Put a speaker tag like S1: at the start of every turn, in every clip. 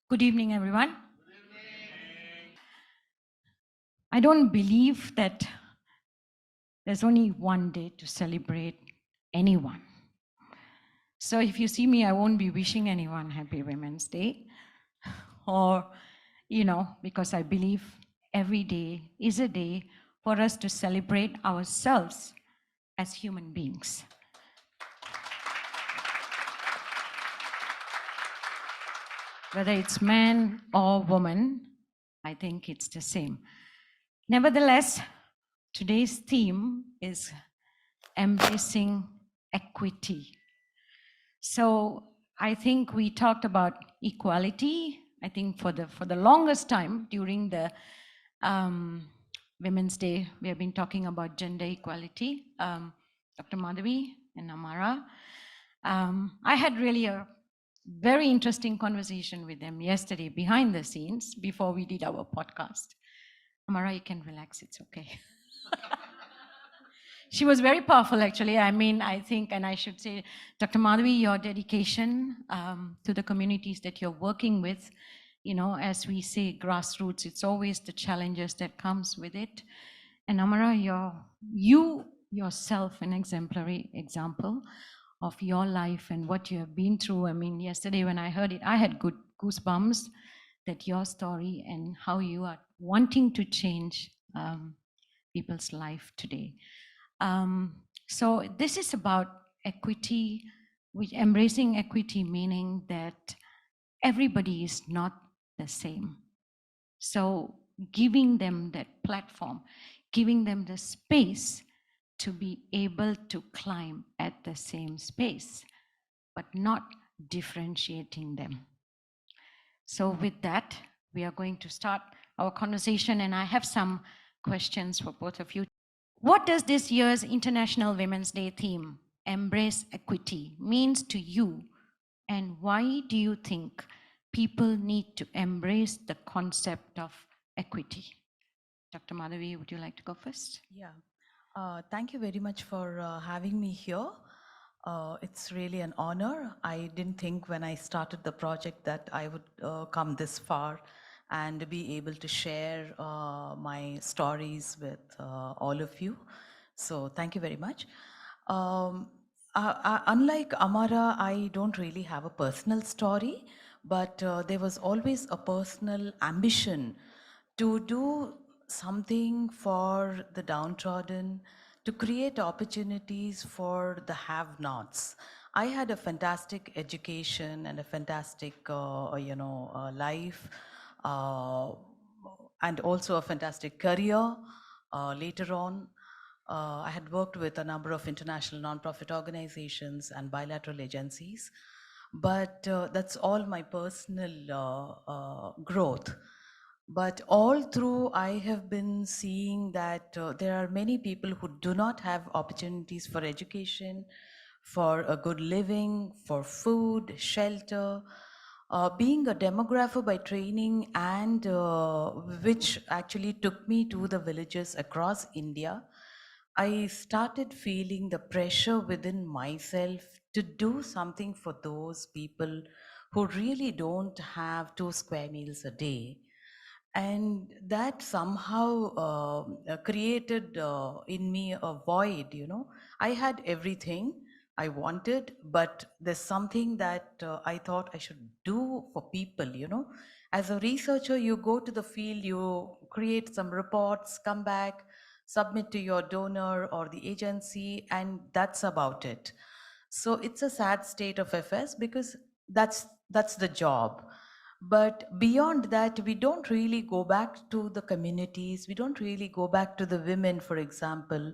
S1: Good evening, everyone. I don't believe that there's only one day to celebrate anyone. So if you see me, I won't be wishing anyone Happy Women's Day. Or, because I believe every day is a day for us to celebrate ourselves as human beings. Whether it's man or woman, I think it's the same. Nevertheless, today's theme is embracing equity. So I think we talked about equality. I think for the longest time during the Women's Day, we have been talking about gender equality. Dr. Madhavi and Amara. I had really a very interesting conversation with them yesterday behind the scenes before we did our podcast. Amara, you can relax, it's okay. She was very powerful, actually. I think, and I should say, Dr. Madhavi, your dedication to the communities that you're working with, as we say, grassroots, it's always the challenges that comes with it. And Amara, you yourself an exemplary example of your life and what you have been through. Yesterday when I heard it, I had good goosebumps that your story and how you are wanting to change people's life today. So this is about equity, which embracing equity, meaning that everybody is not the same. So giving them that platform, giving them the space to be able to climb at the same space, but not differentiating them. So with that, we are going to start our conversation, and I have some questions for both of you. What does this year's International Women's Day theme, Embrace Equity, means to you? And why do you think people need to embrace the concept of equity? Dr. Madhavi, would you like to go first?
S2: Yeah, thank you very much for having me here. It's really an honor. I didn't think when I started the project that I would come this far and be able to share my stories with all of you. So thank you very much. Unlike Amara, I don't really have a personal story, but there was always a personal ambition to do something for the downtrodden, to create opportunities for the have-nots. I had a fantastic education and a fantastic, life, uh, and also a fantastic career later on. I had worked with a number of international nonprofit organizations and bilateral agencies, but that's all my personal growth. But all through, I have been seeing that there are many people who do not have opportunities for education, for a good living, for food, shelter. Being a demographer by training, and which actually took me to the villages across India, I started feeling the pressure within myself to do something for those people who really don't have 2 square meals a day. And that somehow created in me a void. I had everything I wanted, but there's something that I thought I should do for people. As a researcher, you go to the field, you create some reports, come back, submit to your donor or the agency, and that's about it. So it's a sad state of affairs because that's the job. But beyond that, we don't really go back to the communities. We don't really go back to the women, for example.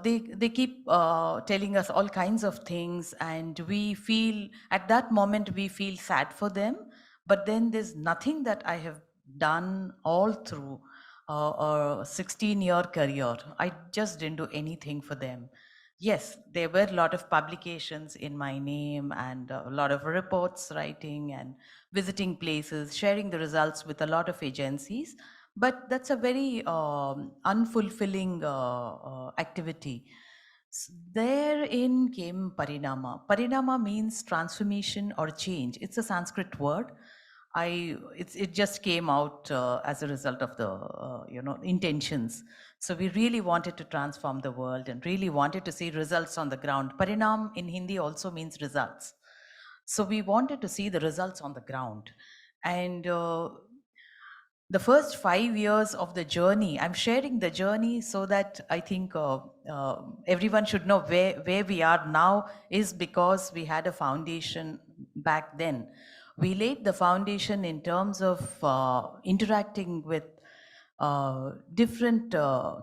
S2: They keep telling us all kinds of things, and we feel at that moment we feel sad for them. But then there's nothing that I have done all through a 16-year career. I just didn't do anything for them. Yes, there were a lot of publications in my name and a lot of reports writing and visiting places, sharing the results with a lot of agencies. But that's a very unfulfilling activity. Therein came Parinama. Parinama means transformation or change. It's a Sanskrit word. it just came out as a result of the intentions. So we really wanted to transform the world and really wanted to see results on the ground. Parinam in Hindi also means results. So we wanted to see the results on the ground. And the first 5 years of the journey, I'm sharing the journey so that I think everyone should know where we are now is because we had a foundation back then. We laid the foundation in terms of interacting with different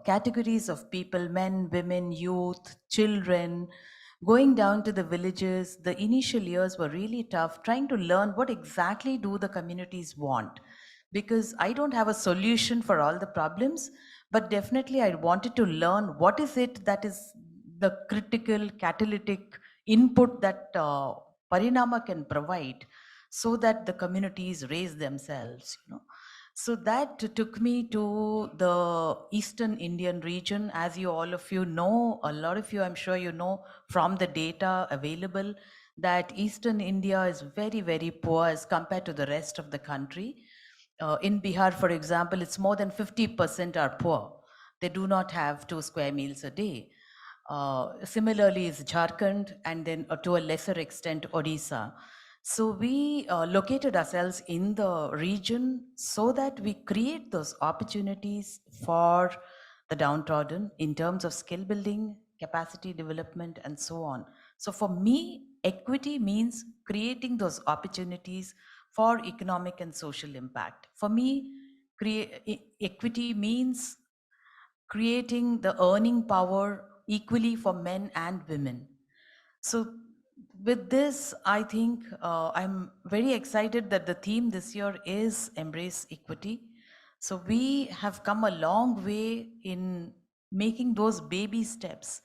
S2: categories of people, men, women, youth, children, going down to the villages. The initial years were really tough, trying to learn what exactly do the communities want. Because I don't have a solution for all the problems, but definitely I wanted to learn what is it that is the critical catalytic input that Parinama can provide so that the communities raise themselves, So that took me to the Eastern Indian region. As you all of you know, a lot of you, I'm sure you know from the data available, that Eastern India is very, very poor as compared to the rest of the country. In Bihar, for example, it's more than 50% are poor. They do not have 2 square meals a day. Similarly is Jharkhand, and then to a lesser extent Odisha. So we located ourselves in the region so that we create those opportunities for the downtrodden in terms of skill building, capacity development, and so on. So for me, equity means creating those opportunities for economic and social impact. For me, equity means creating the earning power equally for men and women. So with this, I think I'm very excited that the theme this year is Embrace Equity. So we have come a long way in making those baby steps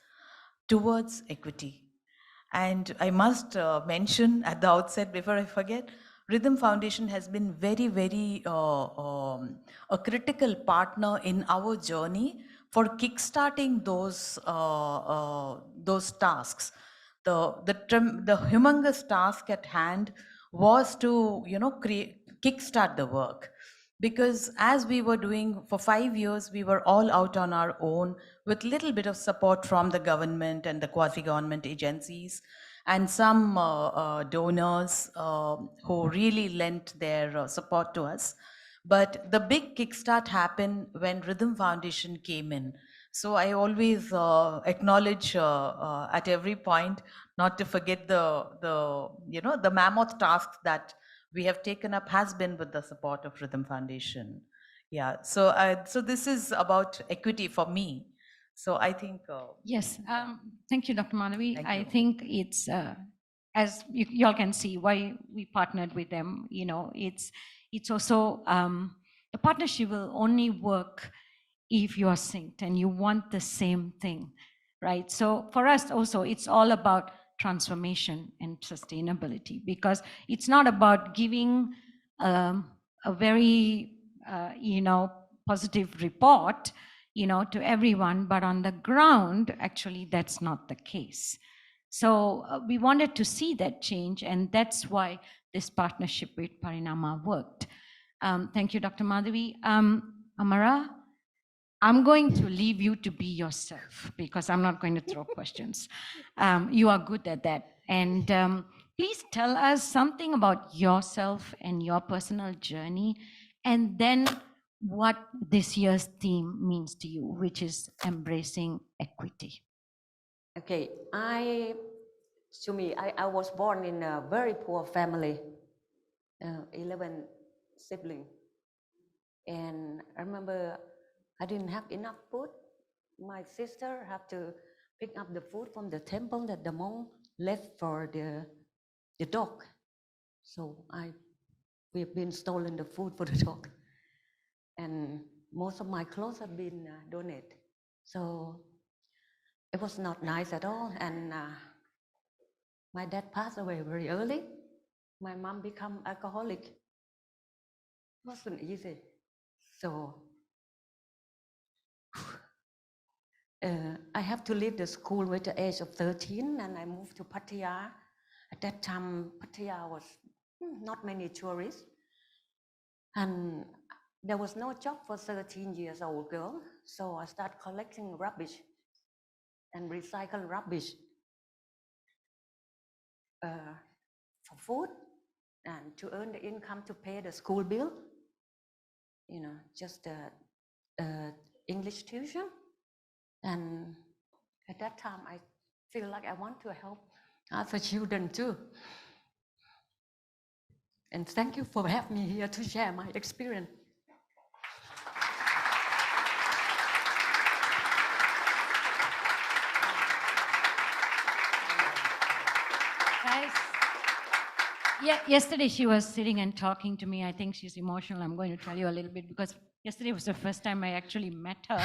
S2: towards equity. And I must mention at the outset, before I forget, Rhythm Foundation has been very, very a critical partner in our journey for kickstarting those tasks. The humongous task at hand was to kickstart the work, because as we were doing for 5 years, we were all out on our own with little bit of support from the government and the quasi-government agencies and some donors who really lent their support to us. But the big kickstart happened when Rhythm Foundation came in. So I always acknowledge at every point not to forget the mammoth task that we have taken up has been with the support of Rhythm Foundation. Yeah, so this is about equity for me. So I think
S1: Yes, thank you, Dr. Madhavi.
S2: Thank
S1: I
S2: you.
S1: think it's, as you all can see, why we partnered with them. It's also, the partnership will only work if you are synced and you want the same thing, right? So for us also, it's all about transformation and sustainability, because it's not about giving a very, positive report, to everyone, but on the ground, actually, that's not the case. So we wanted to see that change, and that's why this partnership with Parinama worked. Thank you, Dr. Madhavi. Amara, I'm going to leave you to be yourself because I'm not going to throw questions. You are good at that. And please tell us something about yourself and your personal journey, and then what this year's theme means to you, which is embracing equity.
S3: Okay, I was born in a very poor family, 11 siblings. And I remember I didn't have enough food. My sister had to pick up the food from the temple that the monk left for the dog. So we've been stolen the food for the dog. And most of my clothes have been donated. So it was not nice at all. And my dad passed away very early. My mom became alcoholic. It wasn't easy. So I have to leave the school with the age of 13, and I moved to Pattaya. At that time, Pattaya was not many tourists. And there was no job for 13 years old girl, so I started collecting rubbish and recycle rubbish for food and to earn the income to pay the school bill, just English tuition. And at that time, I feel like I want to help other children too. And thank you for having me here to share my experience.
S1: Guys, yeah, yesterday she was sitting and talking to me. I think she's emotional. I'm going to tell you a little bit because yesterday was the first time I actually met her.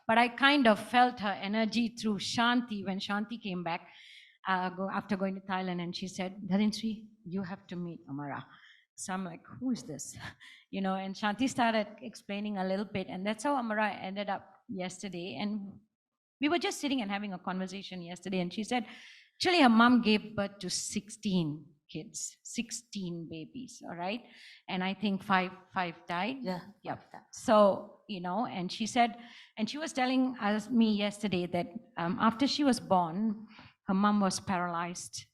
S1: But I kind of felt her energy through Shanti when Shanti came back after going to Thailand, and she said, Dharinsri, you have to meet Amara. So I'm like, who is this? And Shanti started explaining a little bit, and that's how Amara ended up yesterday. And we were just sitting and having a conversation yesterday, and she said, actually, her mom gave birth to 16 kids, 16 babies, all right? And I think five died.
S3: Yeah.
S1: Yep. So, and she said, and she was telling me yesterday that after she was born, her mom was paralyzed,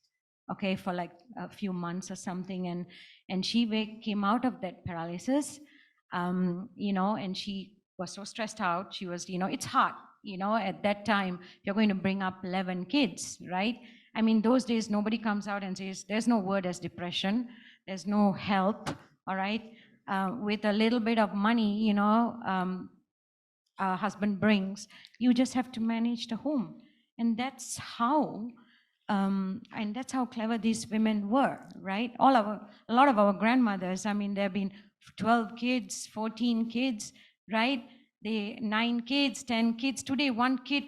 S1: okay, for like a few months or something. And she came out of that paralysis, and she was so stressed out. She was, it's hard, at that time, you're going to bring up 11 kids, right? I mean, those days, nobody comes out and says, there's no word as depression. There's no help, all right? With a little bit of money, a husband brings, you just have to manage the home. And that's how clever these women were, right? A lot of our grandmothers, I mean, there have been 12 kids, 14 kids, right? 9 kids, 10 kids. Today, 1 kid,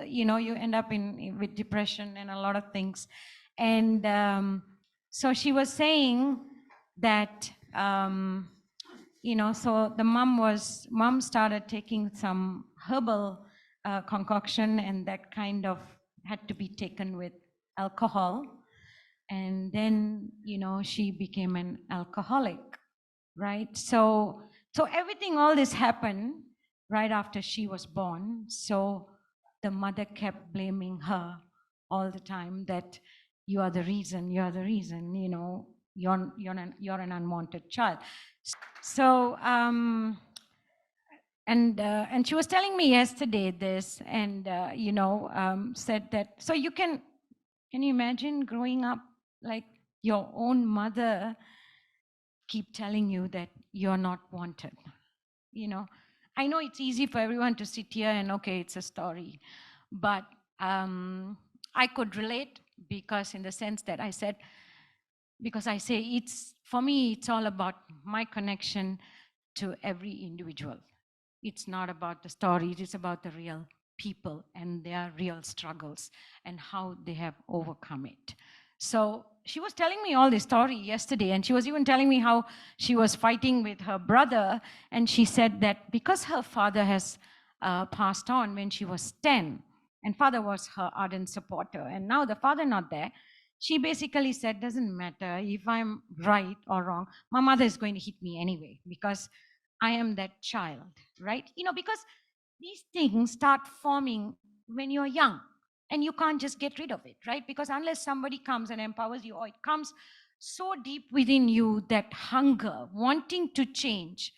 S1: you end up with depression and a lot of things. And so she was saying that, so the mom started taking some herbal concoction, and that kind of had to be taken with alcohol. And then, she became an alcoholic, right? So everything, all this happened right after she was born. So the mother kept blaming her all the time that you are the reason, you're an unwanted child. So, and she was telling me yesterday this, and said that. So can you imagine growing up like your own mother keep telling you that you're not wanted? I know it's easy for everyone to sit here and okay, it's a story, but I could relate because in the sense that I say for me, it's all about my connection to every individual. It's not about the stories, it's about the real people and their real struggles and how they have overcome it. So she was telling me all this story yesterday, and she was even telling me how she was fighting with her brother, and she said that because her father has passed on when she was 10, and father was her ardent supporter, and now the father not there, she basically said, doesn't matter if I'm right or wrong, my mother is going to hit me anyway because I am that child, right? Because these things start forming when you're young, and you can't just get rid of it, right? Because unless somebody comes and empowers you, or it comes so deep within you, that hunger, wanting to change,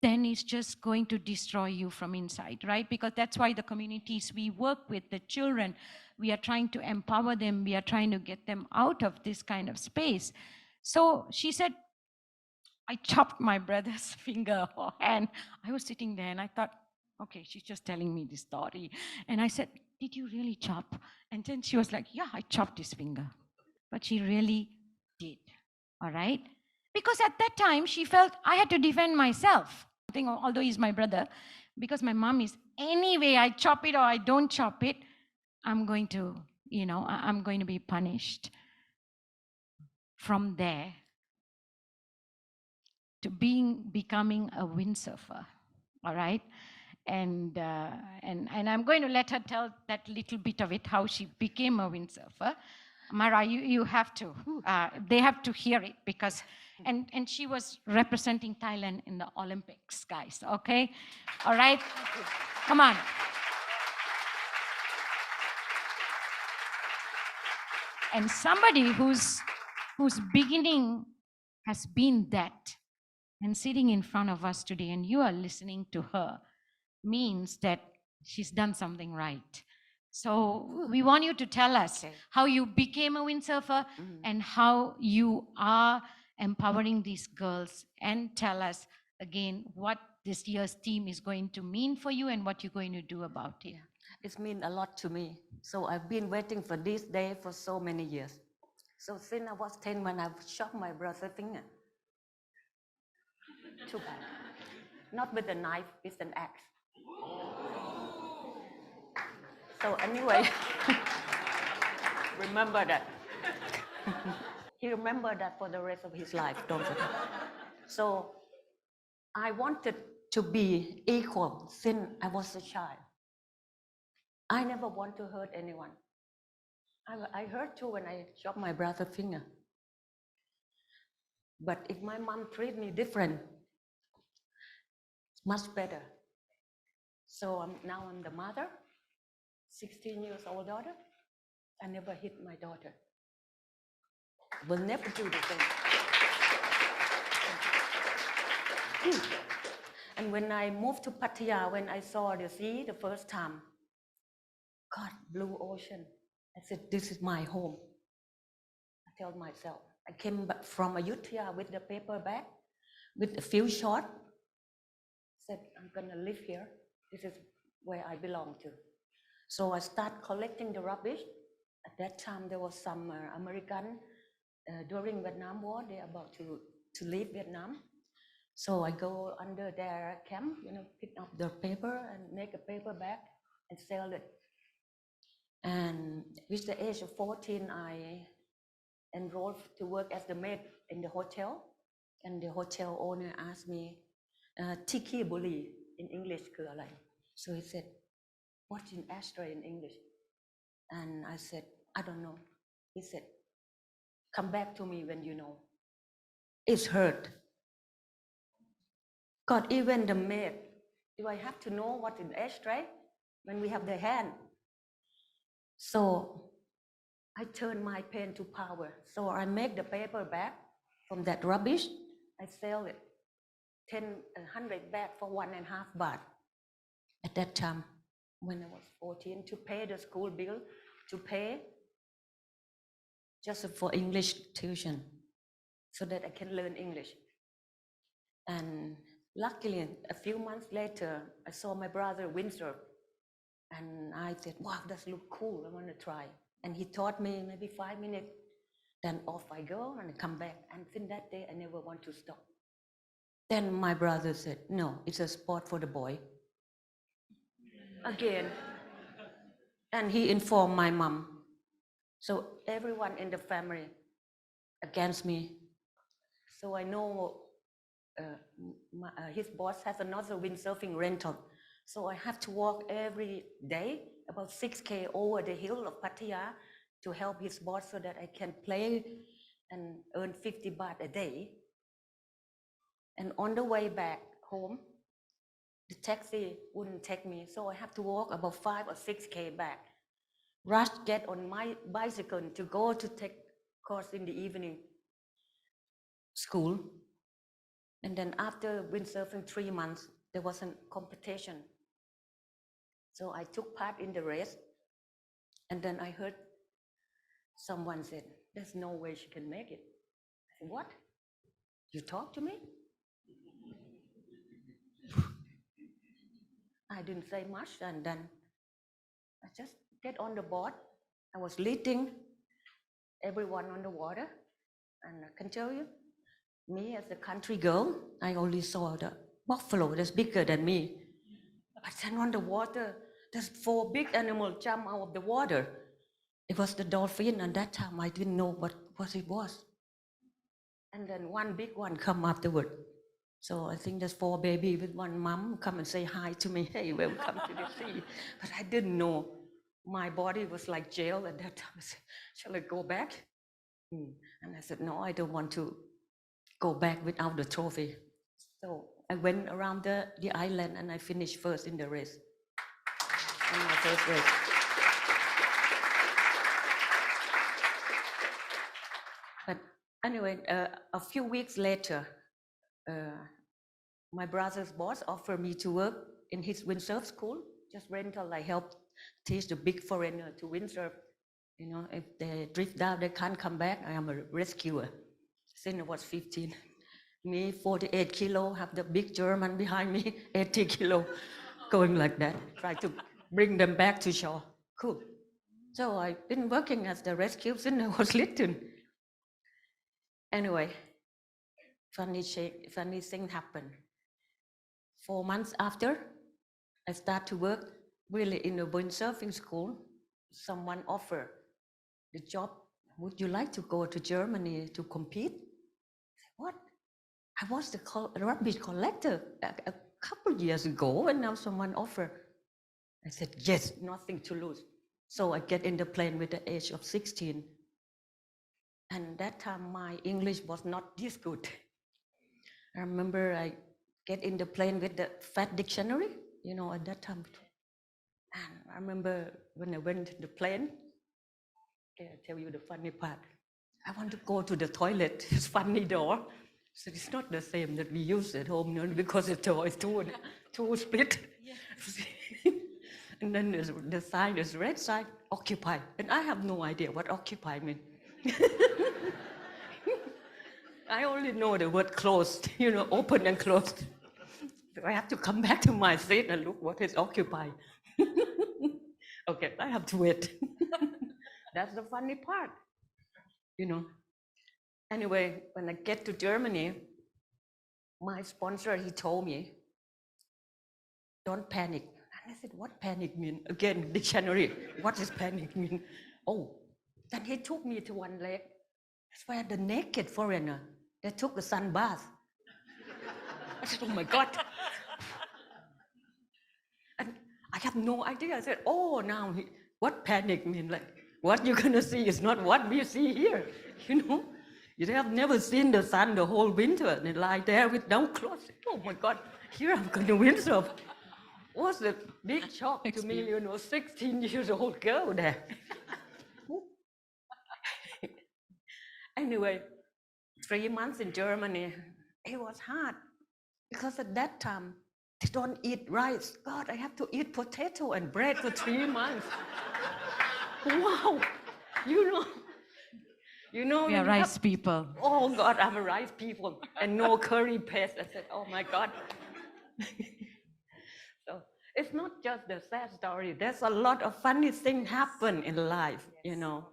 S1: then it's just going to destroy you from inside, right? Because that's why the communities we work with, the children, we are trying to empower them, we are trying to get them out of this kind of space. So she said, I chopped my brother's finger or hand. I was sitting there and I thought, okay, she's just telling me this story. And I said, did you really chop? And then she was like, yeah, I chopped his finger. But she really did, all right? Because at that time, she felt I had to defend myself. Although he's my brother, because my mom is, anyway, I chop it or I don't chop it, I'm going to, I'm going to be punished. From there, to becoming a windsurfer, all right? And I'm going to let her tell that little bit of it, how she became a windsurfer. Amara, you have to. They have to hear it because, and she was representing Thailand in the Olympics, guys. Okay, all right, come on. And somebody whose beginning has been that, and sitting in front of us today, and you are listening to her, means that she's done something right. So we want you to tell us how you became a windsurfer and how you are empowering these girls, and tell us again what this year's theme is going to mean for you and what you're going to do about it.
S3: It's mean a lot to me. So I've been waiting for this day for so many years. So since I was 10 when I shot my brother's finger. Too bad. Not with a knife, with an axe. So anyway, remember that. He remembered that for the rest of his life, don't forget. So I wanted to be equal since I was a child. I never want to hurt anyone. I hurt too when I chopped my brother's finger. But if my mom treat me different, it's much better. So now I'm the mother, 16 years old daughter. I never hit my daughter. Will never do the same. And when I moved to Pattaya, when I saw the sea the first time, God, blue ocean. I said, this is my home. I tell myself. I came back from Ayutthaya with the paper bag, with a few shorts. Said, I'm gonna live here. This is where I belong to. So I start collecting the rubbish. At that time, there was some American during Vietnam War. They're about to leave Vietnam. So I go under their camp, pick up the paper and make a paper bag and sell it. And with the age of 14, I enrolled to work as the maid in the hotel. And the hotel owner asked me, Tiki Buli in English,คืออะไร? So he said, what's an ashtray in English? And I said, I don't know. He said, come back to me when you know. It's hurt. God, even the maid, do I have to know what is ashtray when we have the hand? So I turn my pain to power. So I make the paper bag from that rubbish. I sell it, 100 bag for 1.5 baht. At that time, when I was 14, to pay the school bill, to pay just for English tuition, so that I can learn English. And luckily, a few months later, I saw my brother windsurf. And I said, wow, that looks cool, I want to try. And he taught me maybe 5 minutes. Then off I go and I come back. And since that day, I never want to stop. Then my brother said, no, it's a sport for the boy. Again. And he informed my mom. So everyone in the family against me. So I know his boss has another windsurfing rental. So I have to walk every day about 6K over the hill of Pattaya to help his boss so that I can play and earn 50 baht a day. And on the way back home, the taxi wouldn't take me. So I have to walk about 5 or 6K back. Rush get on my bicycle to go to take course in the evening school. And then after windsurfing 3 months, there was a competition. So I took part in the race. And then I heard someone said, there's no way she can make it. I said, what? You talk to me? I didn't say much, and then I just get on the board. I was leading everyone on the water. And I can tell you, me as a country girl, I only saw the buffalo that's bigger than me. But then on the water, there's 4 big animals jump out of the water. It was the dolphin, and that time I didn't know what it was. And then one big one come afterward. So I think there's 4 babies with one mom come and say hi to me. Hey, welcome to the sea. But I didn't know my body was like jail at that time. I said, shall I go back? And I said, no, I don't want to go back without the trophy. So I went around the island and I finished first in the race. In my first race. But anyway, a few weeks later, my brother's boss offered me to work in his windsurf school, just rental. I helped teach the big foreigner to windsurf. You know, if they drift down, they can't come back. I am a rescuer. Since I was 15. Me, 48 kilo, have the big German behind me, 80 kilo, going like that. Try to bring them back to shore. Cool. So I've been working as the rescue since I was little. Anyway, funny thing happened. 4 months after, I start to work really in a windsurfing school. Someone offered the job. Would you like to go to Germany to compete? I said, what? I was the rubbish collector a couple years ago, and now someone offered. I said, yes, nothing to lose. So I get in the plane with the age of 16. And that time my English was not this good. I remember I get in the plane with the fat dictionary, you know, at that time. And I remember when I went to the plane, okay, I'll tell you the funny part. I want to go to the toilet, it's funny door. So it's not the same that we use at home, you know, because the door is two split. Yeah. And then the sign is red sign, occupy. And I have no idea what occupy means. I only know the word closed, you know, open and closed. So I have to come back to my seat and look what is occupy. Okay, I have to wait. That's the funny part, you know. Anyway, when I get to Germany, my sponsor, he told me, don't panic. And I said, what panic mean? Again, dictionary, what does panic mean? Oh, then he took me to one lake. That's where the naked foreigner, they took the sun bath. I said, oh my God. And I have no idea. I said, oh, now what panic mean? Like, what you're gonna see is not what we see here, you know? You have never seen the sun the whole winter and they lie there with no clothes. Oh my God, here I'm gonna windsurf. Was a big shock to me, you know, 16 years old girl there. Anyway, 3 months in Germany, it was hard because at that time, they don't eat rice. God, I have to eat potato and bread for 3 months. Wow, you know.
S1: We are rice people.
S3: Oh God, I'm a rice people and no curry paste. I said, oh my God. So it's not just the sad story. There's a lot of funny things happen in life, you know.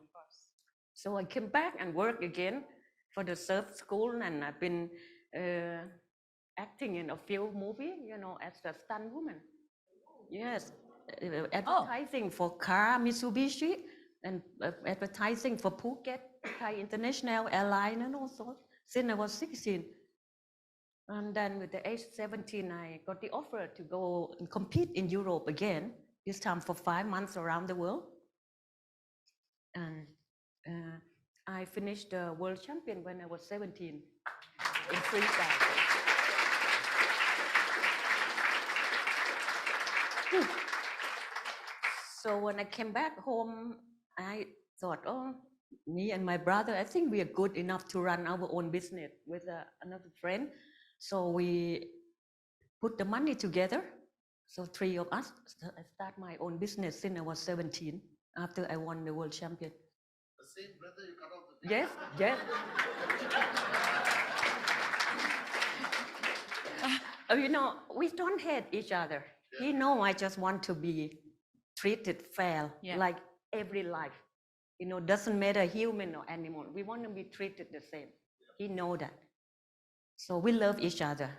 S3: So I came back and worked again for the surf school, and I've been acting in a few movies, you know, as a stunt woman. Yes, advertising for car Mitsubishi and advertising for Phuket, Thai International Airline and also since I was 16. And then with the age 17, I got the offer to go and compete in Europe again, this time for 5 months around the world. And I finished the world champion when I was 17 in freestyle. So when I came back home, I thought, oh, me and my brother, I think we are good enough to run our own business with another friend. So we put the money together. So 3 of us, I start my own business since I was 17, after I won the world champion.
S4: The same brother you cut off the
S3: Yes, yes. You know, we don't hate each other. Yeah. He know I just want to be treated fair, like every life. You know, doesn't matter human or animal. We want to be treated the same. He know that. So we love each other.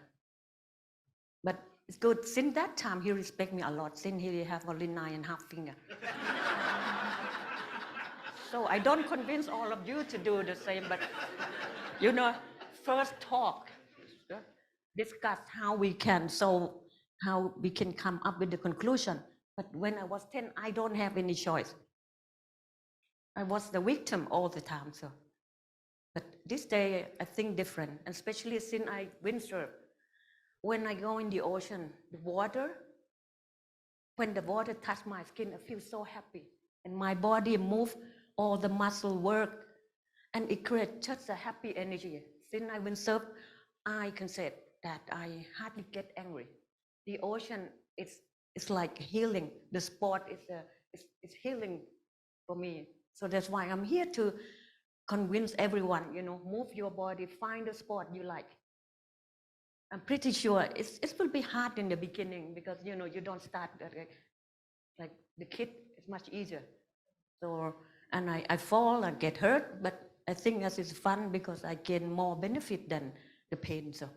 S3: But it's good. Since that time, he respect me a lot. Since he have only 9.5 fingers. So I don't convince all of you to do the same, but you know, first talk, discuss how we can come up with the conclusion. But when I was 10, I don't have any choice. I was the victim all the time. So, but this day I think different, especially since I windsurf. When I go in the ocean, the water, when the water touch my skin, I feel so happy, and my body move, all the muscle work, and it creates such a happy energy. Since I windsurf, I can say that I hardly get angry. The ocean, it's like healing. The sport is healing for me. So that's why I'm here to convince everyone, move your body, find a sport you like. I'm pretty sure it will be hard in the beginning because, you don't start like the kid, it's much easier. So, and I fall, I get hurt, but I think this is fun because I gain more benefit than the pain. So,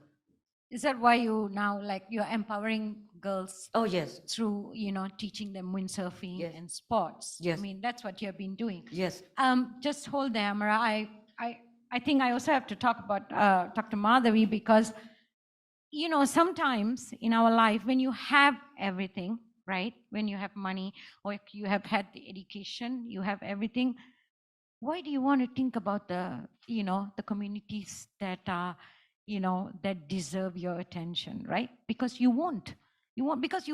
S1: Is that why you now, like, you're empowering girls
S3: oh yes,
S1: through, teaching them windsurfing
S3: Yes.
S1: and sports?
S3: Yes.
S1: I mean, that's what you have been doing.
S3: yes,
S1: Just hold there, Amara. I think I also have to talk about Dr. Madhavi because, sometimes in our life, when you have everything, right? When you have money or if you have had the education, you have everything. Why do you want to think about the communities that are, that deserve your attention, right? Because you won't. You won't, because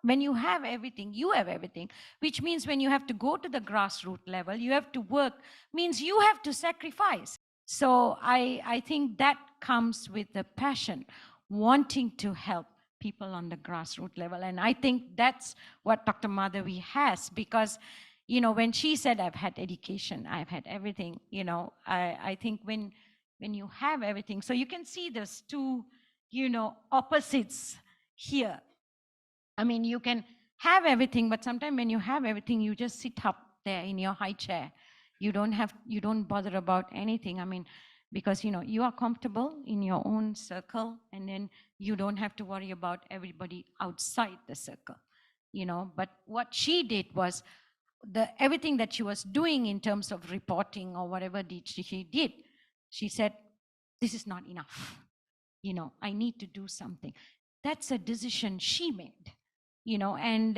S1: when you have everything, you have everything, which means when you have to go to the grassroots level, you have to work, means you have to sacrifice. So I think that comes with the passion, wanting to help people on the grassroots level. And I think that's what Dr. Madhavi has, because when she said, I've had education, I've had everything, I think when you have everything, so you can see there's two, opposites here. I mean, you can have everything, but sometimes when you have everything, you just sit up there in your high chair. You don't bother about anything. I mean, because, you are comfortable in your own circle, and then you don't have to worry about everybody outside the circle, But what she did was, everything that she was doing in terms of reporting or whatever she did, she said, this is not enough. I need to do something. That's a decision she made, and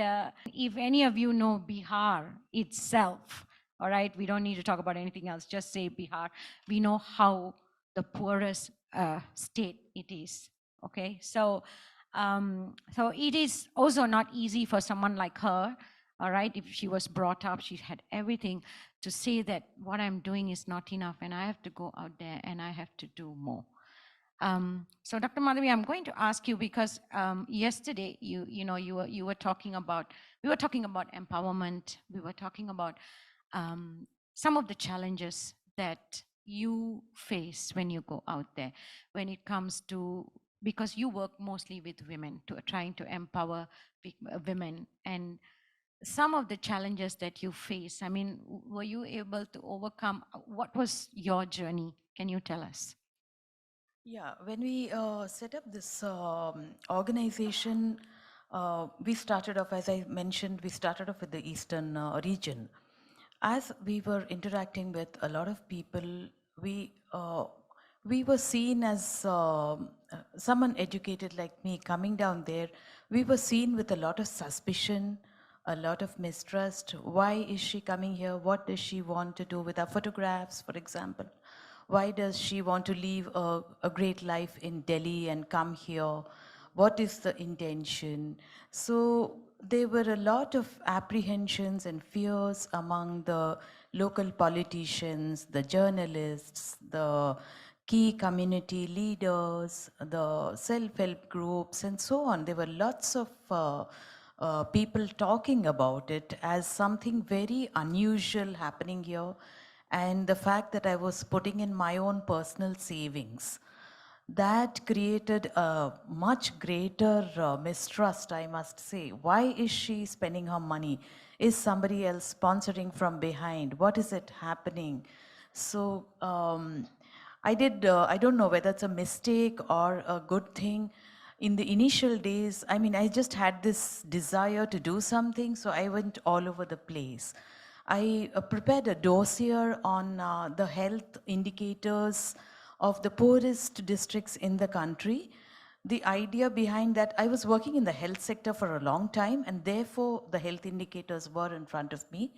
S1: if any of you know Bihar itself, all right, we don't need to talk about anything else, just say Bihar. We know how the poorest state it is, okay? So it is also not easy for someone like her, all right? If she was brought up, she had everything, to say that what I'm doing is not enough and I have to go out there and I have to do more. So Dr. Madhavi, I'm going to ask you because yesterday we were talking about empowerment. We were talking about some of the challenges that you face when you go out there, when it comes to, because you work mostly with women, trying to empower women, and some of the challenges that you face. I mean, were you able to overcome? What was your journey? Can you tell us?
S2: Yeah, when we set up this organization, we started off, as I mentioned, we started off with the Eastern region. As we were interacting with a lot of people, we were seen as someone educated like me coming down there. We were seen with a lot of suspicion, a lot of mistrust. Why is she coming here? What does she want to do with our photographs, for example? Why does she want to leave a great life in Delhi and come here? What is the intention? So there were a lot of apprehensions and fears among the local politicians, the journalists, the key community leaders, the self-help groups, and so on. There were lots of people talking about it as something very unusual happening here, and the fact that I was putting in my own personal savings, that created a much greater mistrust, I must say. Why is she spending her money? Is somebody else sponsoring from behind? What is it happening? So I don't know whether it's a mistake or a good thing. In the initial days, I mean, I just had this desire to do something, so I went all over the place. I prepared a dossier on the health indicators of the poorest districts in the country, the idea behind that, I was working in the health sector for a long time, and therefore the health indicators were in front of me,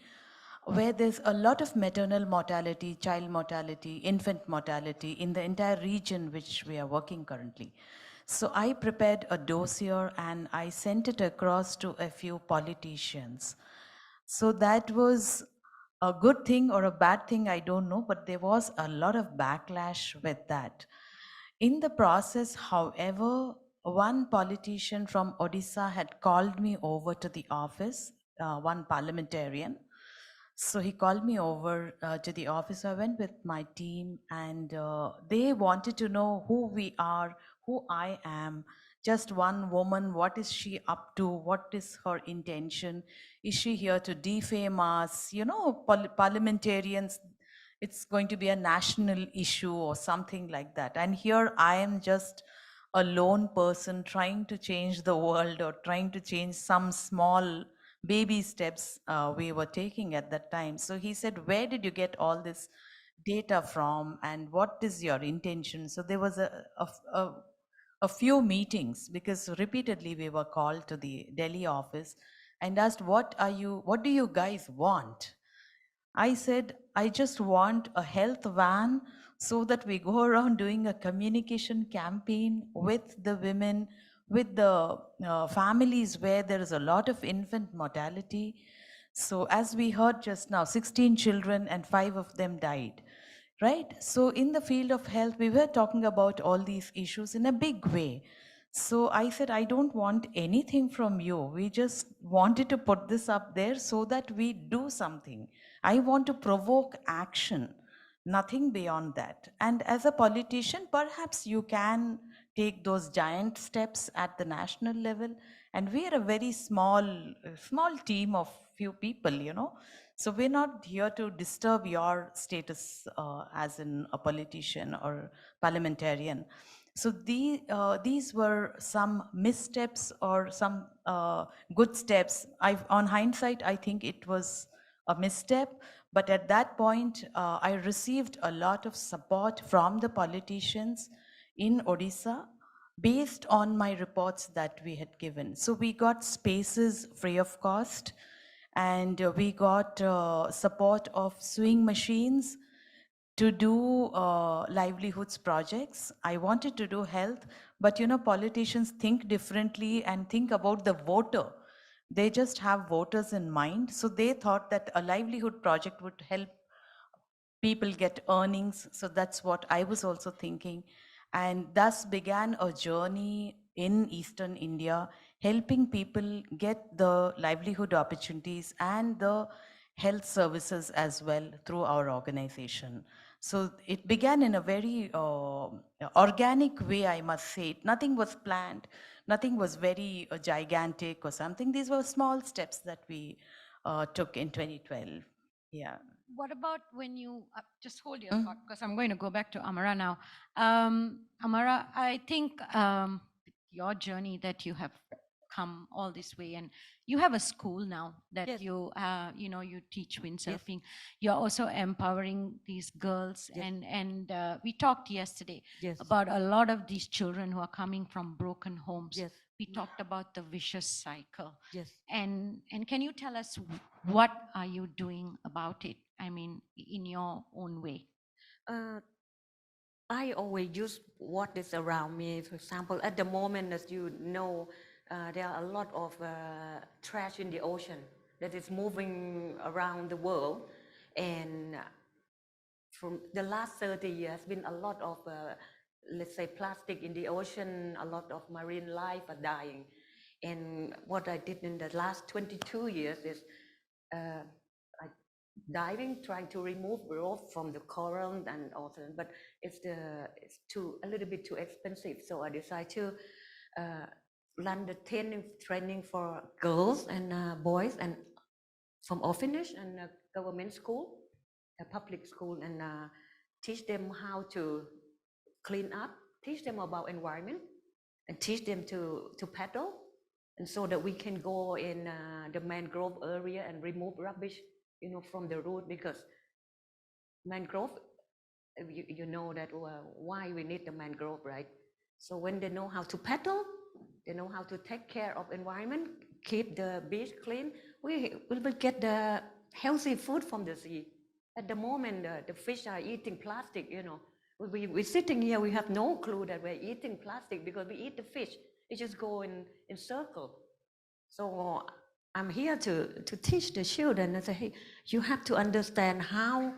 S2: where there's a lot of maternal mortality, child mortality, infant mortality in the entire region which we are working currently. So I prepared a dossier and I sent it across to a few politicians. So that was a good thing or a bad thing, I don't know, but there was a lot of backlash with that. In the process, however, one politician from Odisha had called me over to the office, one parliamentarian. So he called me over to the office. I went with my team, and they wanted to know who we are, who I am. Just one woman, what is she up to? What is her intention? Is she here to defame us? You know, parliamentarians, it's going to be a national issue or something like that. And here I am, just a lone person trying to change the world or trying to change some small baby steps we were taking at that time. So he said, where did you get all this data from and what is your intention? So there was a few meetings, because repeatedly we were called to the Delhi office and asked, what do you guys want? I said, I just want a health van so that we go around doing a communication campaign with the women, with the families where there is a lot of infant mortality. So, as we heard just now, 16 children and 5 of them died. Right? So, in the field of health, we were talking about all these issues in a big way. So I said, I don't want anything from you. We just wanted to put this up there so that we do something. I want to provoke action, nothing beyond that. And as a politician, perhaps you can take those giant steps at the national level. And we are a very small team of few people, you know. So we're not here to disturb your status as a politician or parliamentarian. So these were some missteps or some good steps. On hindsight, I think it was a misstep. But at that point, I received a lot of support from the politicians in Odisha based on my reports that we had given. So we got spaces free of cost, and we got support of sewing machines to do livelihoods projects. I wanted to do health, but you know, politicians think differently and think about the voter. They just have voters in mind. So they thought that a livelihood project would help people get earnings. So that's what I was also thinking. And thus began a journey in Eastern India, helping people get the livelihood opportunities and the health services as well through our organization. So it began in a very organic way, I must say. Nothing was planned, nothing was very gigantic or something. These were small steps that we took in 2012. Yeah.
S1: What about when you just hold your
S2: Mm.
S1: thought, because I'm going to go back to Amara now. Amara, I think your journey that you have come all this way, and you have a school now that
S3: Yes.
S1: you you teach windsurfing. You're also empowering these girls,
S3: Yes.
S1: and we talked yesterday
S3: Yes.
S1: about a lot of these children who are coming from broken homes.
S3: Yes.
S1: We talked about the vicious cycle.
S3: Yes.
S1: And can you tell us what are you doing about it? I mean, in your own way.
S3: I always use what is around me. For example, at the moment, as you know, there are a lot of trash in the ocean that is moving around the world. And from the last 30 years, been a lot of, let's say, plastic in the ocean, a lot of marine life are dying. And what I did in the last 22 years is like diving, trying to remove rope from the coral and also, but it's a little bit too expensive. So I decided to run the training for girls and boys and from orphanage and government school, a public school, and teach them how to clean up, teach them about environment, and teach them to paddle, and so that we can go in the mangrove area and remove rubbish, from the road, because mangrove, you know that why we need the mangrove, right? So when they know how to paddle, they know how to take care of environment, keep the beach clean, we will get the healthy food from the sea. At the moment, the fish are eating plastic, you know. We're sitting here, we have no clue that we're eating plastic because we eat the fish. It just go in circle. So I'm here to teach the children and say, hey, you have to understand how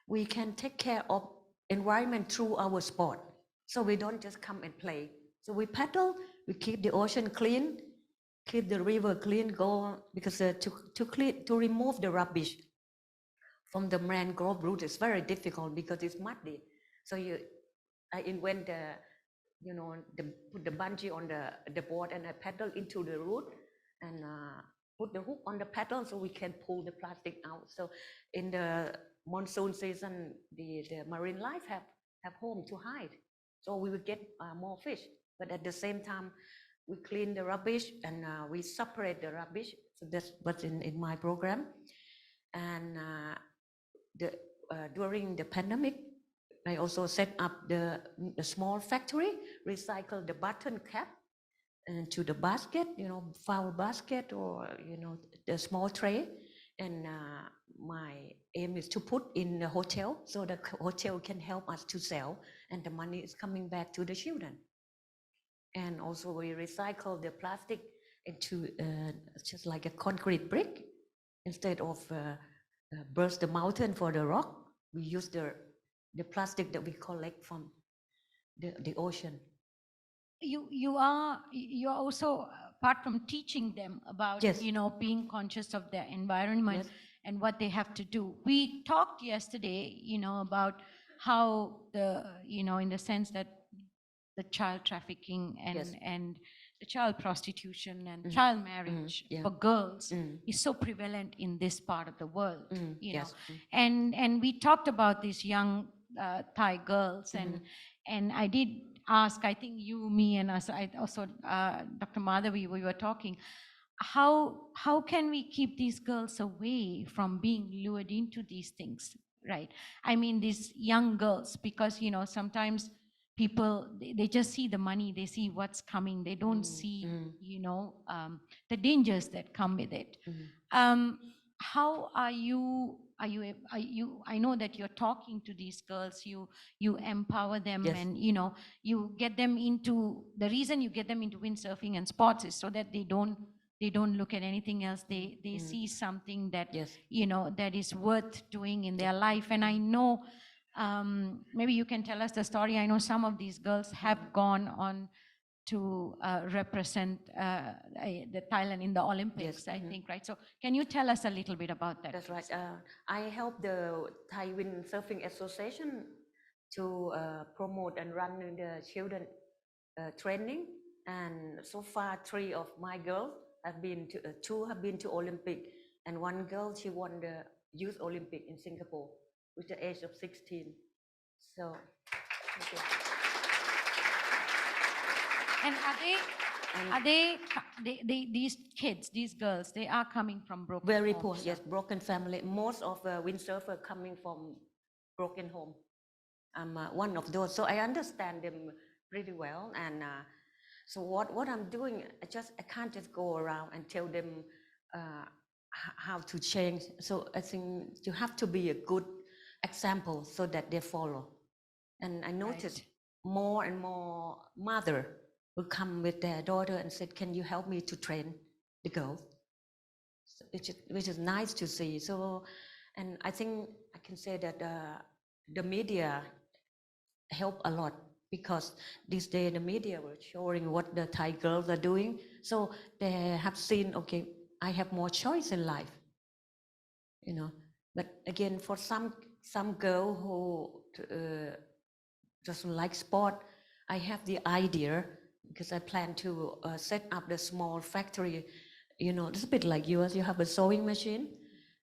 S3: we can take care of environment through our sport. So we don't just come and play. So we paddle, we keep the ocean clean, keep the river clean, go, because to remove the rubbish from the mangrove root is very difficult because it's muddy. So I invent put the bungee on the board and I paddle into the root and put the hook on the paddle so we can pull the plastic out. So in the monsoon season, the marine life have home to hide. So we will get more fish. But at the same time, we clean the rubbish and we separate the rubbish. So that's what's in my program. And during the pandemic, I also set up the small factory, recycle the button cap into the basket, foul basket or, the small tray. And my aim is to put in the hotel so the hotel can help us to sell and the money is coming back to the children. And also we recycle the plastic into just like a concrete brick. Instead of burst the mountain for the rock, we use the plastic that we collect from the ocean.
S1: You are also, apart from teaching them about,
S3: Yes.
S1: being conscious of their environment.
S3: Yes.
S1: And what they have to do. We talked yesterday, about how in the sense that the child trafficking and
S3: Yes.
S1: and the child prostitution and child marriage
S3: yeah.
S1: for girls is so prevalent in this part of the world.
S3: Yes.
S1: And we talked about these young Thai girls, and I did ask, I think you, me, and us, I also Dr. Madhavi, we were talking, how can we keep these girls away from being lured into these things, right? I mean, these young girls, because sometimes people, they just see the money, they see what's coming, they don't see the dangers that come with it. How are you I know that you're talking to these girls, you empower them.
S3: Yes.
S1: And you get them into, the reason you get them into windsurfing and sports is so that they don't look at anything else. They see something that
S3: Yes.
S1: that is worth doing in their life. And I know, maybe you can tell us the story. I know some of these girls have gone on to represent the Thailand in the Olympics.
S3: Yes.
S1: I think, right? So can you tell us a little bit about that?
S3: That's right. I help the Thai Windsurfing Association to promote and run the children training. And so far, 3 of my girls have been to, 2 have been to Olympic, and 1 girl, she won the Youth Olympic in Singapore with the age of 16. So, thank you.
S1: And are they these kids, these girls, they are coming from broken
S3: Very
S1: homes?
S3: poor, yes, broken family. Most of the windsurfers coming from broken home. I'm one of those, so I understand them pretty well. And so what I'm doing, I can't just go around and tell them how to change. So I think you have to be a good example so that they follow. And I noticed more and more mother will come with their daughter and said, "Can you help me to train the girls?" So which is nice to see. So, and I think I can say that the media help a lot, because this day the media were showing what the Thai girls are doing. So they have seen, okay, I have more choice in life, But again, for some girl who doesn't like sport, I have the idea, because I plan to set up the small factory. It's a bit like yours. You have a sewing machine.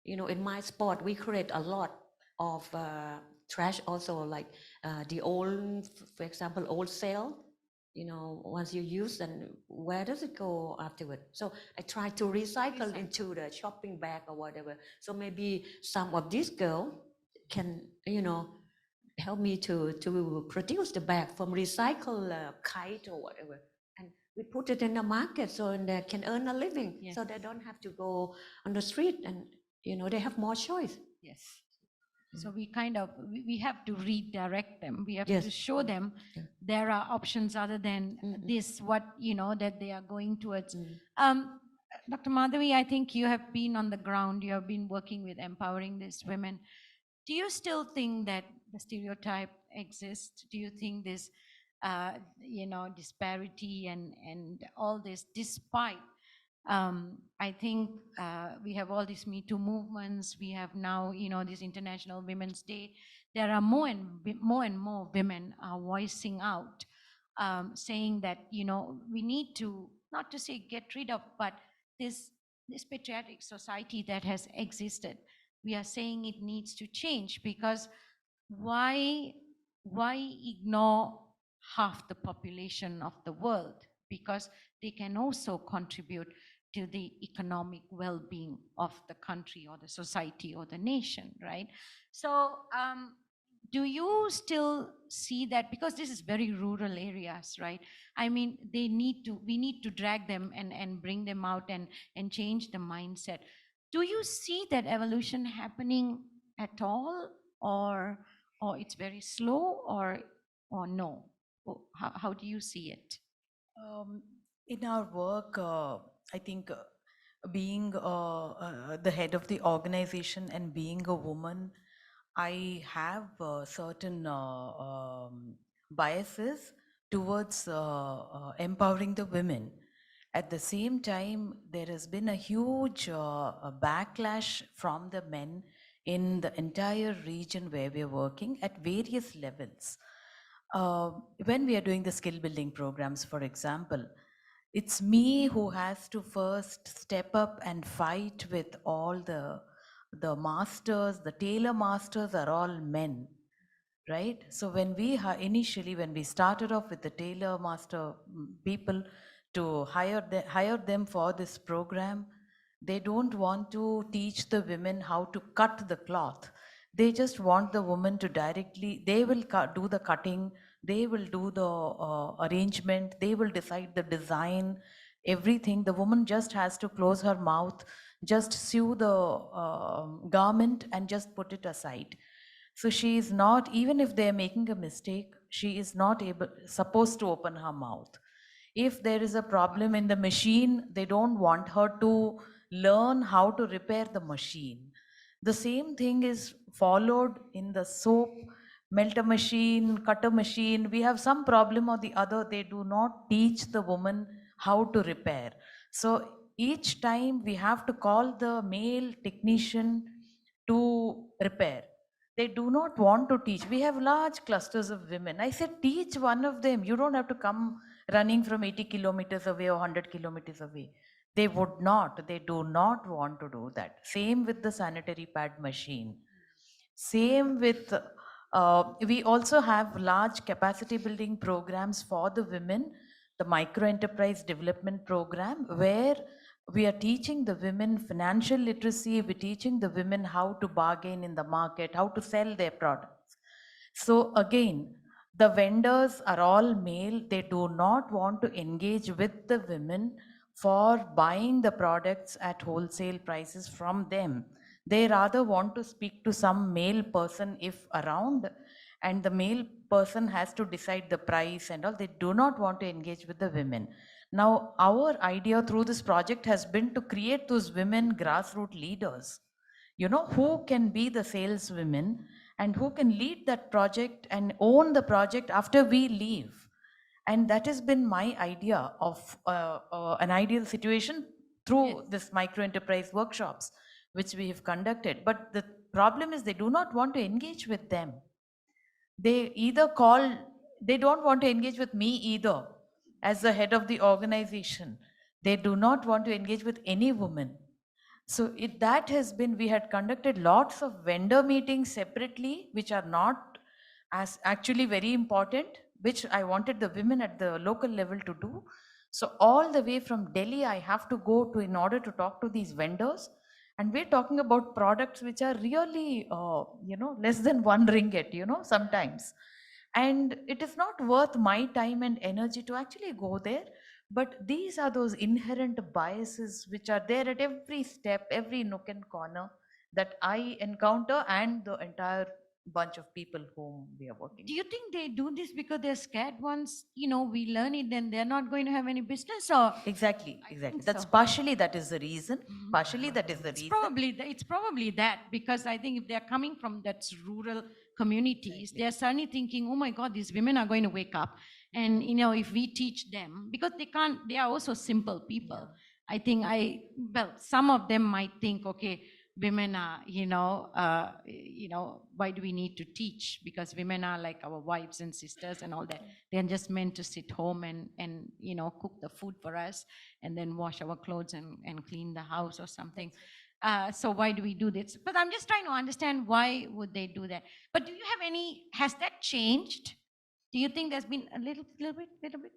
S3: In my sport, we create a lot of trash also, like the old, for example, old sail. Once you use, then where does it go afterward? So I try to recycle into the shopping bag or whatever. So maybe some of these girls can, help me to produce the bag from recycled kite or whatever, and we put it in the market so they can earn a living.
S1: Yes.
S3: So they don't have to go on the street, and they have more choice.
S1: Yes. So we kind of, we have to redirect them. We have
S3: Yes.
S1: to show them
S3: Yeah.
S1: there are options other than this, what, that they are going towards. Dr. Madhavi, I think you have been on the ground, you have been working with empowering these women. Do you still think that the stereotype exists? Do you think this, disparity and all this, despite I think we have all these Me Too movements. We have now, this International Women's Day. There are more and more women are voicing out, saying that we need to, not to say get rid of, but this patriarchal society that has existed. We are saying it needs to change, because why ignore half the population of the world? Because they can also contribute to the economic well-being of the country or the society or the nation, right? So do you still see that? Because this is very rural areas, right? I mean, we need to drag them and bring them out and change the mindset. Do you see that evolution happening at all, or it's very slow, or no? How do you see it?
S2: In our work, I think being the head of the organization and being a woman, I have certain biases towards empowering the women. At the same time, there has been a huge backlash from the men in the entire region where we are working at various levels. When we are doing the skill building programs, for example, it's me who has to first step up and fight with all the masters. The tailor masters are all men, right? So when we initially, when we started off with the tailor master people to hire them for this program, they don't want to teach the women how to cut the cloth. They just want the woman to directly, they will do the cutting, they will do the arrangement, they will decide the design, everything. The woman just has to close her mouth, just sew the garment and just put it aside. So she is not, even if they are making a mistake, she is not supposed to open her mouth. If there is a problem in the machine, they don't want her to learn how to repair the machine. The same thing is followed in the soap, melter machine, cutter machine. We have some problem or the other. They do not teach the woman how to repair. So each time we have to call the male technician to repair. They do not want to teach. We have large clusters of women. I said, teach one of them. You don't have to come running from 80 kilometers away or 100 kilometers away. They would not. They do not want to do that. Same with the sanitary pad machine. Same with, we also have large capacity building programs for the women, the micro enterprise development program, where we are teaching the women financial literacy, we're teaching the women how to bargain in the market, how to sell their products. So again, the vendors are all male. They do not want to engage with the women for buying the products at wholesale prices from them. They rather want to speak to some male person if around, and the male person has to decide the price and all. They do not want to engage with the women. Now, our idea through this project has been to create those women grassroots leaders, who can be the saleswomen and who can lead that project and own the project after we leave. And that has been my idea of an ideal situation through this micro enterprise workshops, which we have conducted. But the problem is they do not want to engage with them. They they don't want to engage with me either as the head of the organization. They do not want to engage with any woman. So that has been, we had conducted lots of vendor meetings separately, which are not as actually very important, which I wanted the women at the local level to do. So all the way from Delhi, I have to go to in order to talk to these vendors. And we're talking about products which are really, less than one ringgit, sometimes. And it is not worth my time and energy to actually go there. But these are those inherent biases which are there at every step, every nook and corner that I encounter, and the entire bunch of people whom we are working
S1: Do you think they do this because they're scared once, we learn it, then they're not going to have any business? Or
S2: Exactly,
S1: I
S2: exactly.
S1: think
S2: That's
S1: so.
S2: partially that is the reason.
S1: Mhm.
S2: Partially that is the
S1: It's
S2: reason.
S1: it's probably that, because I think if they're coming from that rural communities, they're suddenly thinking, oh my God, these women are going to wake up. And, if we teach them, because they are also simple people. I think some of them might think, okay, women are, why do we need to teach? Because women are like our wives and sisters and all that. They're just meant to sit home and cook the food for us, and then wash our clothes and clean the house or something. So why do we do this? But I'm just trying to understand, why would they do that? But do you have has that changed? Do you think there's been a little bit?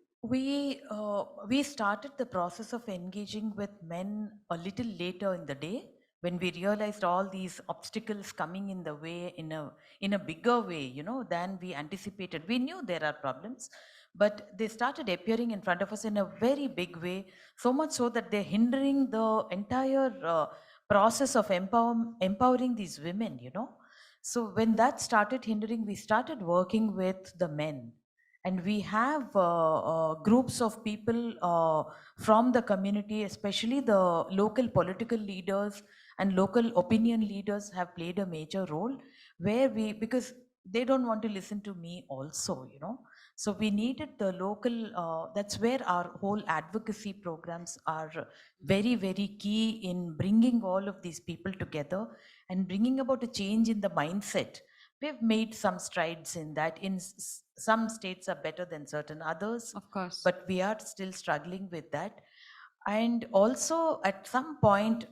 S2: We started the process of engaging with men a little later in the day, when we realized all these obstacles coming in the way in a bigger way, than we anticipated. We knew there are problems, but they started appearing in front of us in a very big way, so much so that they're hindering the entire process of empowering these women. So when that started hindering, we started working with the men, and we have groups of people from the community, especially the local political leaders and local opinion leaders have played a major role, where because they don't want to listen to me also, so we needed the local, that's where our whole advocacy programs are very, very key in bringing all of these people together and bringing about a change in the mindset. We've made some strides in that. Some states are better than certain others,
S1: Of course.
S2: but we are still struggling with that. And also, at some point,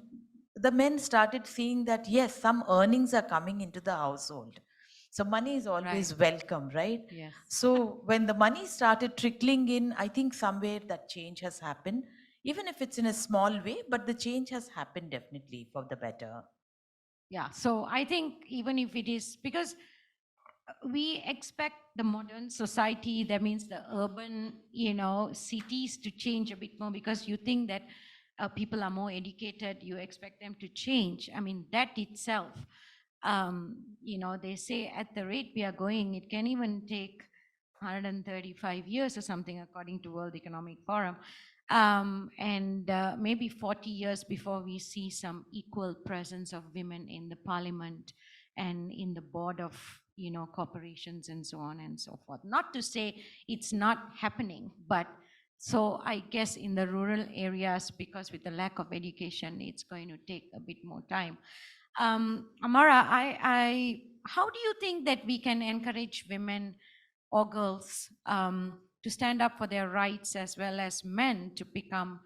S2: the men started seeing that yes, some earnings are coming into the household. So money is always welcome, right?
S1: Yes.
S2: So when the money started trickling in, I think somewhere that change has happened, even if it's in a small way, but the change has happened definitely for the better.
S1: Yeah. So I think, even if it is, because we expect the modern society, that means the urban, cities, to change a bit more, because you think that people are more educated, you expect them to change. I mean, that itself, they say at the rate we are going, it can even take 135 years or something, according to World Economic Forum. And maybe 40 years before we see some equal presence of women in the parliament and in the board of, corporations and so on and so forth. Not to say it's not happening, but so I guess in the rural areas, because with the lack of education, it's going to take a bit more time. Amara, how do you think that we can encourage women or girls to stand up for their rights, as well as men to become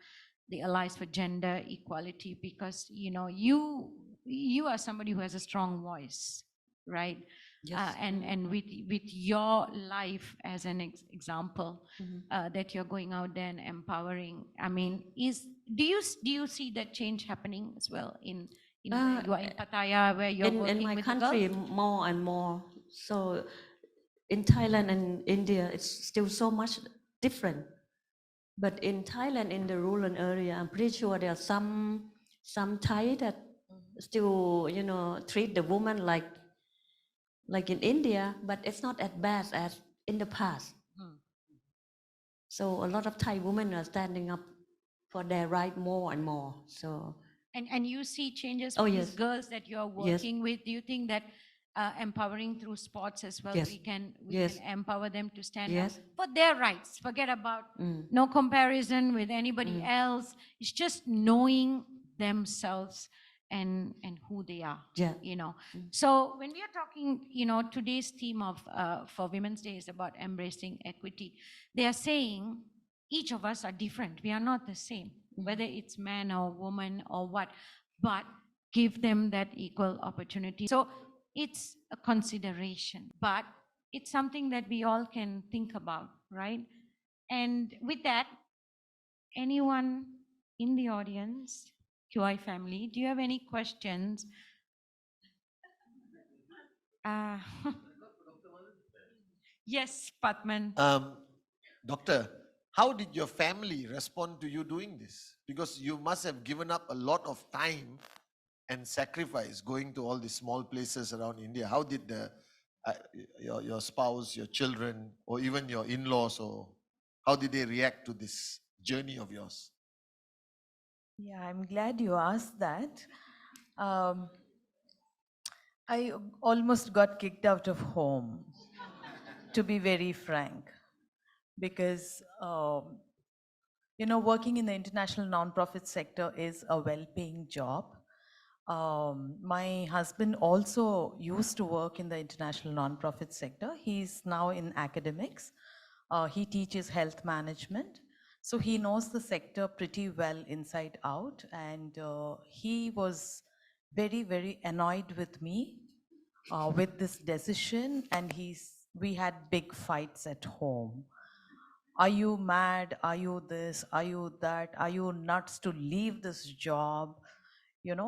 S1: the allies for gender equality? Because you are somebody who has a strong voice, right?
S3: Yes.
S1: And with your life as an example,
S3: Mhm.
S1: that you're going out there and empowering. I mean, do you see that change happening as well in where you are in Pattaya, where you're working
S3: In my
S1: with
S3: country,
S1: the girls?
S3: more and more. So in Thailand and India, it's still so much different. But in Thailand, in the rural area, I'm pretty sure there are some Thai that still, treat the woman like in India, but it's not as bad as in the past.
S1: Hmm.
S3: So a lot of Thai women are standing up for their right more and more. So
S1: And you see changes
S3: Oh,
S1: for these
S3: yes.
S1: girls that you're
S3: Yes.
S1: working with. Do you think that empowering through sports as well,
S3: Yes.
S1: we can
S3: Yes.
S1: empower them to stand
S3: Yes.
S1: up for their rights? Forget about
S3: Mm.
S1: no comparison with anybody else. It's just knowing themselves and who they are.
S3: Yeah.
S1: So when we are talking, today's theme of for Women's Day is about embracing equity. They are saying each of us are different. We are not the same, whether it's man or woman or what, but give them that equal opportunity. So it's a consideration, but it's something that we all can think about, right? And with that, anyone in the audience QI family. Do you have any questions? Uh, yes, Patman.
S4: Doctor, how did your family respond to you doing this? Because you must have given up a lot of time and sacrifice going to all these small places around India. How did uh, your spouse, your children, or even your in-laws, or how did they react to this journey of yours?
S2: Yeah, I'm glad you asked that. Um, I almost got kicked out of home, to be very frank, because working in the international nonprofit sector is a well-paying job. My husband also used to work in the international nonprofit sector. He's now in academics. He teaches health management. So he knows the sector pretty well inside out. And he was very, very annoyed with me with this decision. And we had big fights at home. Are you mad? Are you this? Are you that? Are you nuts to leave this job? And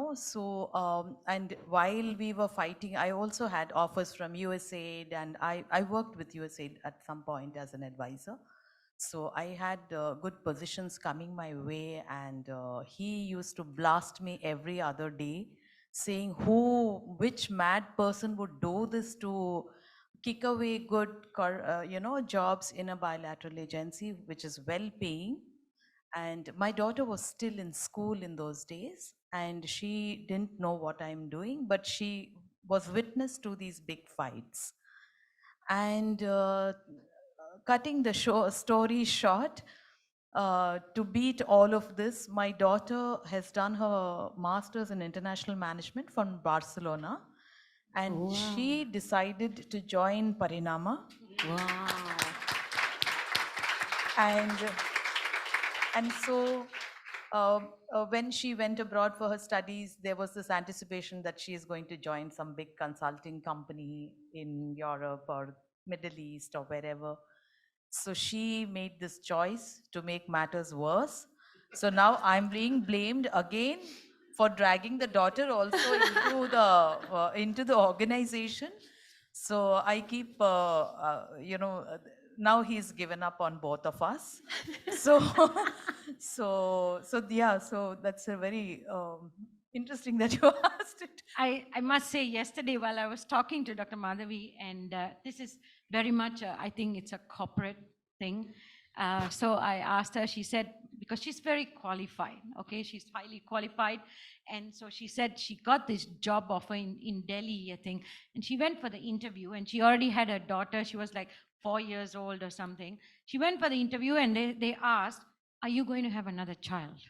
S2: while we were fighting, I also had offers from USAID, and I worked with USAID at some point as an advisor. So I had good positions coming my way, and he used to blast me every other day, saying which mad person would do this to kick away good, jobs in a bilateral agency, which is well paying. And my daughter was still in school in those days, and she didn't know what I'm doing, but she was witness to these big fights. And cutting the story short, to beat all of this, my daughter has done her master's in international management from Barcelona, and she decided to join Parinaama.
S3: Wow.
S2: And so when she went abroad for her studies, there was this anticipation that she is going to join some big consulting company in Europe or Middle East or wherever. So she made this choice to make matters worse. So now I'm being blamed again for dragging the daughter also into the organization. So I keep, now he's given up on both of us. So, so that's a very interesting that you asked it.
S1: I must say, yesterday while I was talking to Dr. Madhavi, and this is very much, I think it's a corporate thing. So I asked her, she said, because she's very qualified, okay, she's highly qualified. And so she said she got this job offer in Delhi, I think, and she went for the interview, and she already had a daughter. She was like 4 years old or something. She went for the interview, and they asked, are you going to have another child?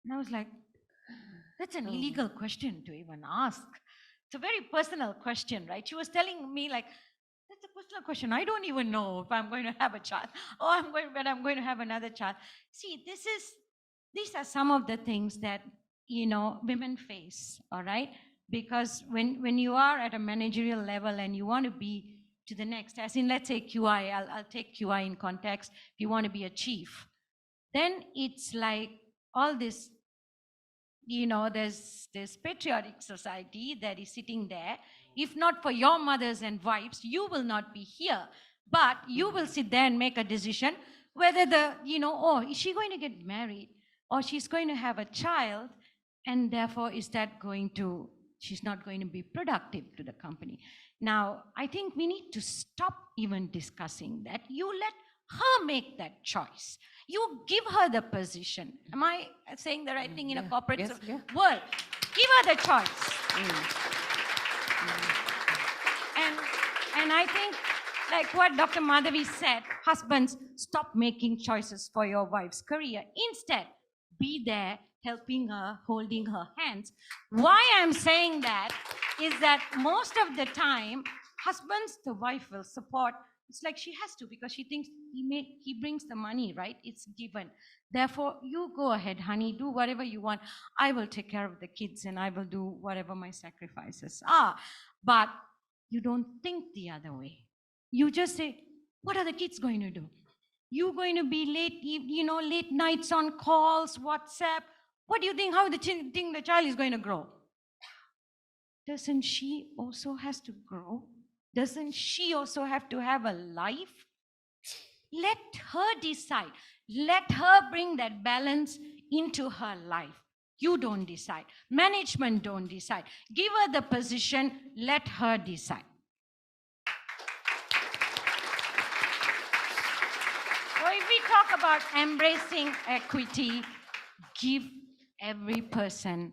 S1: And I was like, that's an illegal question to even ask. It's a very personal question, right? She was telling me like, that's a personal question. I don't even know if I'm going to have a child or when I'm going to have another child. See, these are some of the things that, women face, all right? Because when you are at a managerial level and you want to be to the next, as in, let's say QI, I'll take QI in context. If you want to be a chief, then it's like all this, there's this patriotic society that is sitting there. If not for your mothers and wives, you will not be here. But you will sit there and make a decision whether is she going to get married or she's going to have a child, and therefore she's not going to be productive to the company. Now, I think we need to stop even discussing that. You let her make that choice. You give her the position. Am I saying the right thing in a corporate world? Give her the choice. And I think, like what Dr. Madhavi said, husbands, stop making choices for your wife's career. Instead, be there, helping her, holding her hands. Why I'm saying that is that most of the time, husbands, the wife will support. It's like she has to, because she thinks he brings the money, right? It's given. Therefore, you go ahead, honey, do whatever you want. I will take care of the kids and I will do whatever my sacrifices are. But you don't think the other way. You just say, what are the kids going to do? You're going to be late, late nights on calls, WhatsApp. What do you think? How do you think the child is going to grow? Doesn't she also has to grow? Doesn't she also have to have a life? Let her decide. Let her bring that balance into her life. You don't decide. Management don't decide. Give her the position. Let her decide. So if we talk about embracing equity, give every person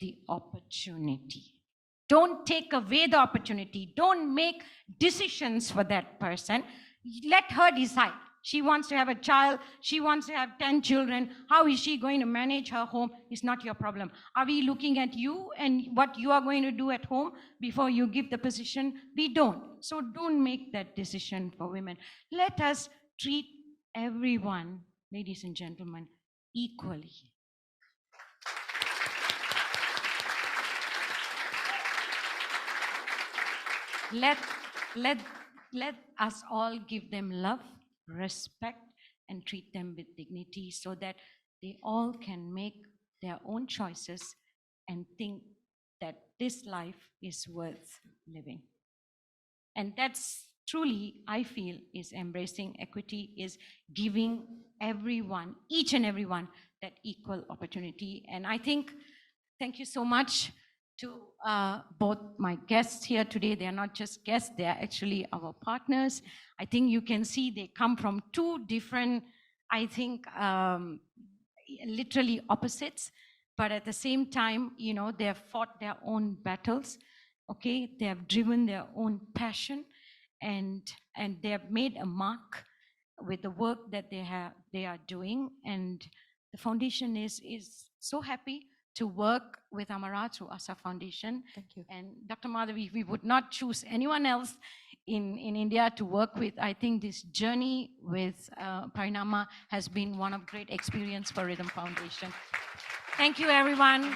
S1: the opportunity. Don't take away the opportunity. Don't make decisions for that person. Let her decide. She wants to have a child. She wants to have 10 children. How is she going to manage her home? It's not your problem. Are we looking at you and what you are going to do at home before you give the position? We don't. So don't make that decision for women. Let us treat everyone, ladies and gentlemen, equally. Let us all give them love, respect, and treat them with dignity so that they all can make their own choices and think that this life is worth living. And that's truly, I feel, is embracing equity, is giving everyone, each and everyone, that equal opportunity. And I think, thank you so much to both my guests here today. They are not just guests, they are actually our partners. I think you can see they come from two different, I think, literally opposites, but at the same time, you know, they have fought their own battles, okay? They have driven their own passion, and they have made a mark with the work that they are doing. And the foundation is so happy to work with Amara through ASA Foundation.
S3: Thank you.
S1: And Dr. Madhavi, we would not choose anyone else in India to work with. I think this journey with Parinaama has been one of great experience for Rhythm Foundation. Thank you, everyone.